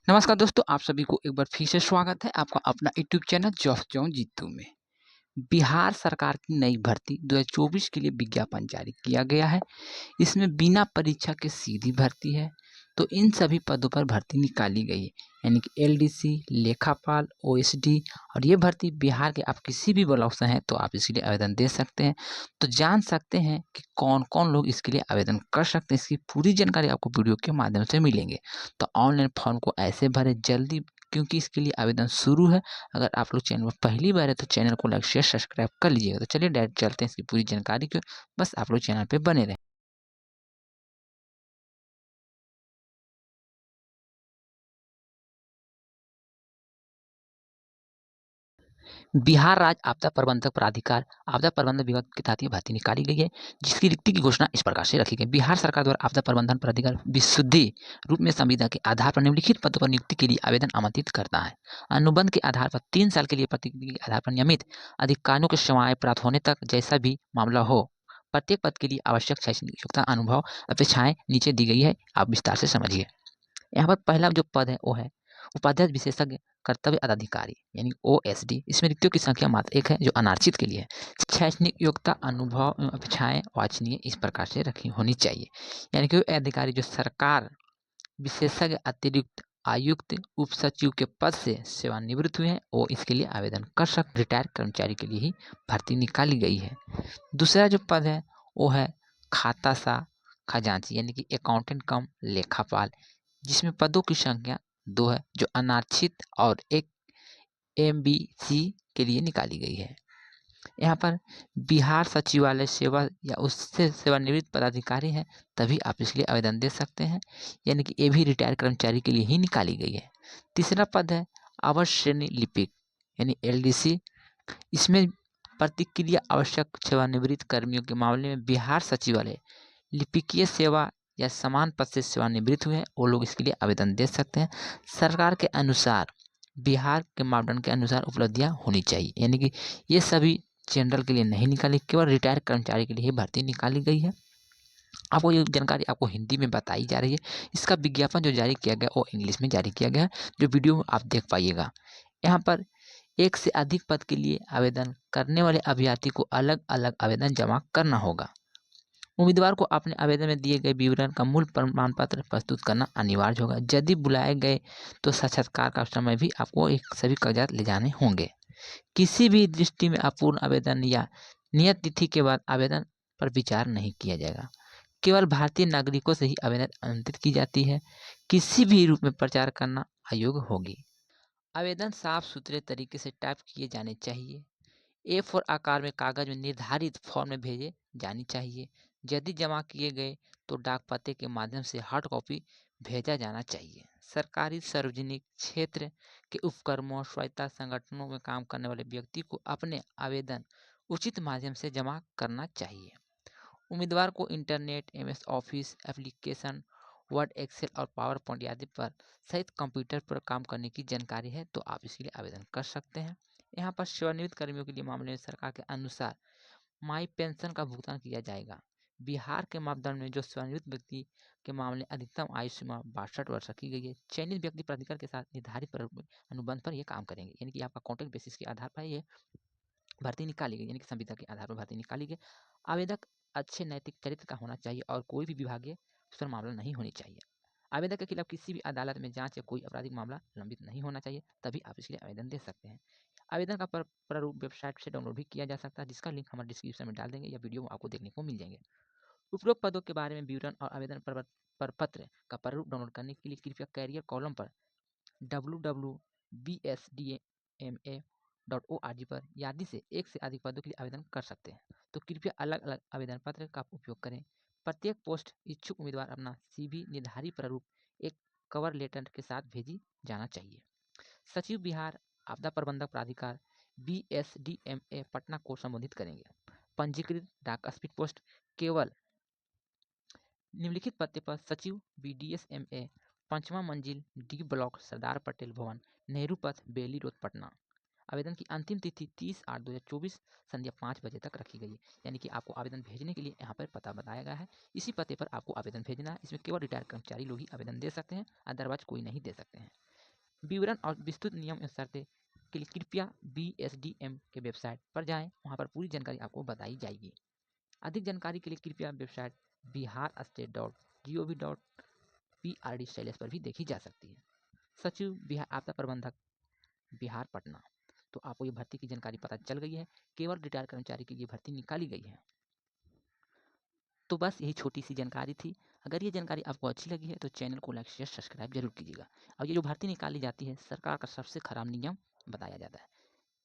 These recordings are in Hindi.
नमस्कार दोस्तों, आप सभी को एक बार फिर से स्वागत है आपका अपना YouTube channel job zone Jeetu में। बिहार सरकार की नई भर्ती 2024 के लिए विज्ञापन जारी किया गया है। इसमें बिना परीक्षा के सीधी भर्ती है। तो इन सभी पदों पर भर्ती निकाली गई है, यानी कि एलडीसी, लेखापाल, ओएसडी। और ये भर्ती बिहार के आप किसी भी ब्लॉक से हैं तो आप इसके लिए आवेदन दे सकते हैं। तो जान सकते हैं कि कौन कौन लोग इसके लिए आवेदन कर सकते हैं। इसकी पूरी जानकारी आपको वीडियो के माध्यम से मिलेंगे। तो ऑनलाइन फॉर्म को ऐसे भरें जल्दी, क्योंकि इसके लिए आवेदन शुरू है। अगर आप लोग चैनल पर पहली बार है तो चैनल को लाइक शेयर सब्सक्राइब कर लीजिएगा। तो चलिए डायरेक्ट चलते हैं इसकी पूरी जानकारी को। बस आप लोग चैनल पे बने रहें। बिहार राज्य आपदा प्रबंधक प्राधिकार आपदा प्रबंधन विभाग के तहत ये भर्ती निकाली गई है, जिसकी रिक्ति की घोषणा इस प्रकार से रखी गई। बिहार सरकार द्वारा आपदा प्रबंधन प्राधिकार विशुद्धि रूप में संविदा के आधार पर निम्नलिखित पदों पर नियुक्ति के लिए आवेदन आमंत्रित करता है। अनुबंध के आधार पर 3 साल के लिए प्रतिनिधि के आधार पर नियमित अधिकारियों की सेवाएं प्राप्त होने तक जैसा भी मामला हो, प्रत्येक पद के लिए आवश्यक शैक्षणिक योग्यता अनुभव अपेक्षाएं नीचे दी गई है। आप विस्तार से समझिए। यहाँ पर पहला जो पद है वो है उपाध्यक्ष विशेषज्ञ कर्तव्य पदाधिकारी, यानी ओएसडी। इसमें रिक्तियों की संख्या मात्र 1 है, जो अनारक्षित के लिए है। शैक्षणिक योग्यता अनुभव एवं अपेक्षाएं वांछनीय इस प्रकार से रखी होनी चाहिए। यानी कि वो अधिकारी जो सरकार विशेषज्ञ अतिरिक्त आयुक्त उप सचिव के पद से सेवानिवृत्त हुए हैं, वो इसके लिए आवेदन कर सकते। रिटायर्ड कर्मचारी के लिए ही भर्ती निकाली गई है। दूसरा जो पद है वो है खाता सा खजांची, यानी कि अकाउंटेंट कम लेखापाल, जिसमें पदों की संख्या 2 है, जो अनारक्षित और एक एमबीसी के लिए निकाली गई है। यहाँ पर बिहार सचिवालय सेवा या उससे सेवानिवृत्त पदाधिकारी हैं तभी आप इसके लिए आवेदन दे सकते हैं, यानी कि ये भी रिटायर्ड कर्मचारी के लिए ही निकाली गई है। तीसरा पद है अवर श्रेणी लिपिक, यानी एलडीसी। इसमें प्रतिक्रिया आवश्यक सेवानिवृत्त कर्मियों के मामले में बिहार सचिवालय लिपिकीय सेवा या समान पद से सेवानिवृत्त हुए हैं, वो लोग इसके लिए आवेदन दे सकते हैं। सरकार के अनुसार बिहार के मापदंड के अनुसार उपलब्धियां होनी चाहिए, यानी कि ये सभी जनरल के लिए नहीं निकाली, केवल रिटायर्ड कर्मचारी के लिए ही भर्ती निकाली गई है। आपको ये जानकारी आपको हिंदी में बताई जा रही है। इसका विज्ञापन जो जारी किया गया वो इंग्लिश में जारी किया गया है, जो वीडियो आप देख पाइएगा। यहाँ पर एक से अधिक पद के लिए आवेदन करने वाले अभ्यर्थी को अलग अलग आवेदन जमा करना होगा। उम्मीदवार को अपने आवेदन में दिए गए विवरण का मूल प्रमाण पत्र प्रस्तुत करना अनिवार्य होगा। यदि बुलाए गए तो साक्षात्कार का समय भी आपको एक सभी कागजात ले जाने होंगे। किसी भी दृष्टि में अपूर्ण आवेदन या नियत तिथि के बाद आवेदन पर विचार नहीं किया जाएगा। केवल भारतीय नागरिकों से ही आवेदन आमंत्रित की जाती है। किसी भी रूप में प्रचार करना अयोग्य होगी। आवेदन साफ सुथरे तरीके से टाइप किए जाने चाहिए। A4 आकार में कागज में निर्धारित फॉर्म में भेजे जानी चाहिए। यदि जमा किए गए तो डाक पते के माध्यम से हार्ड कॉपी भेजा जाना चाहिए। सरकारी सार्वजनिक क्षेत्र के उपक्रमों स्वायत्ता संगठनों में काम करने वाले व्यक्ति को अपने आवेदन उचित माध्यम से जमा करना चाहिए। उम्मीदवार को internet, MS office application, word, excel और पावर पॉइंट आदि पर सहित कंप्यूटर पर काम करने की जानकारी है तो आप इसके लिए आवेदन कर सकते हैं। यहाँ पर सेवानिवृत्त कर्मियों के लिए मामले में सरकार के अनुसार माई पेंशन का भुगतान किया जाएगा। बिहार के मापदंड में जो सेवानिवृत्त व्यक्ति के मामले अधिकतम आयु सीमा 62 वर्ष रखी गई है। चयनित व्यक्ति प्राधिकार के साथ निर्धारित अनुबंध पर ये काम करेंगे, यानी कि आपका कॉन्ट्रैक्ट बेसिस के आधार पर ये भर्ती निकाली गई, यानी कि संविदा के आधार पर भर्ती निकाली गई। आवेदक अच्छे नैतिक चरित्र का होना चाहिए और कोई भी विभागीय दूसरा मामला नहीं होनी चाहिए। आवेदक के खिलाफ किसी भी अदालत में जांच या कोई आपराधिक मामला लंबित नहीं होना चाहिए, तभी आप इसके लिए आवेदन दे सकते हैं। आवेदन का प्रारूप वेबसाइट से डाउनलोड भी किया जा सकता है, जिसका लिंक हमारे डिस्क्रिप्शन में डाल देंगे या वीडियो आपको देखने को मिल जाएंगे। उपरोक्त पदों के बारे में विवरण और आवेदन प्रपत्र का प्रारूप डाउनलोड करने के लिए कृपया कैरियर कॉलम पर www.bsdma.org पर यादी से एक से अधिक पदों के लिए आवेदन कर सकते हैं। तो कृपया अलग अलग आवेदन पत्र का उपयोग करें। प्रत्येक पोस्ट इच्छुक उम्मीदवार अपना सीवी निर्धारित प्रारूप एक कवर लेटर के साथ भेजी जाना चाहिए। सचिव बिहार आपदा प्रबंधक प्राधिकार BSDMA पटना को संबोधित करेंगे। पंजीकृत डाक स्पीड पोस्ट केवल निम्नलिखित पते पर सचिव BDSMA 5वां मंजिल D ब्लॉक सरदार पटेल भवन नेहरू पथ बेली रोड पटना। आवेदन की अंतिम तिथि 30/8/2024 संध्या 5 बजे तक रखी गई है, यानी कि आपको आवेदन भेजने के लिए यहाँ पर पता बताया गया है। इसी पते पर आपको आवेदन भेजना है। इसमें केवल रिटायर्ड कर्मचारी लोग ही आवेदन दे सकते हैं, अदरवाइज कोई नहीं दे सकते हैं। विवरण और विस्तृत नियम एवं शर्तें के लिए कृपया BSDM के वेबसाइट पर जाएं, वहां पर पूरी जानकारी आपको बताई जाएगी। अधिक जानकारी के लिए कृपया वेबसाइट biharstate.gov.PRD शैलेश पर भी देखी जा सकती है। सचिव बिहार आपदा प्रबंधक बिहार पटना। तो आपको ये भर्ती की जानकारी पता चल गई है। केवल रिटायर्ड कर्मचारी की ये भर्ती निकाली गई है। तो बस यही छोटी सी जानकारी थी। अगर ये जानकारी आपको अच्छी लगी है तो चैनल को लाइक शेयर सब्सक्राइब जरूर कीजिएगा। और ये जो भर्ती निकाली जाती है, सरकार का सबसे खराब नियम बताया जाता है।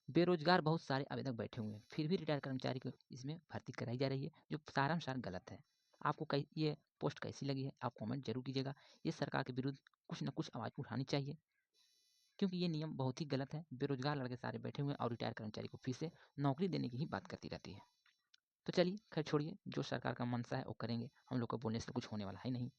बेरोजगार बहुत सारे आवेदक बैठे हुए हैं, फिर भी रिटायर्ड कर्मचारी को इसमें भर्ती कराई जा रही है, जो सारांश गलत है। आपको ये पोस्ट कैसी लगी है, आप कमेंट जरूर कीजिएगा। ये सरकार के विरुद्ध कुछ न कुछ आवाज़ उठानी चाहिए, क्योंकि ये नियम बहुत ही गलत है। बेरोजगार लड़के सारे बैठे हुए हैं और रिटायर्ड कर्मचारी को फिर से नौकरी देने की ही बात करती रहती है। तो चलिए खैर छोड़िए, जो सरकार का मंशा है वो करेंगे, हम लोग को बोलने से कुछ होने वाला है नहीं।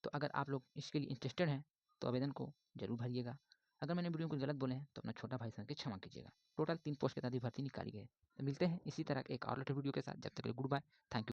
तो अगर आप लोग इसके लिए इंटरेस्टेड हैं तो आवेदन को जरूर भरिएगा। अगर मैंने वीडियो में कुछ गलत बोले हैं तो अपना छोटा भाई समझ के क्षमा कीजिएगा। टोटल 3 पोस्ट के तहत भर्ती निकाली गई है। तो मिलते हैं इसी तरह के एक और लेटेस्ट वीडियो के साथ। जब तक के लिए गुड बाय, थैंक यू।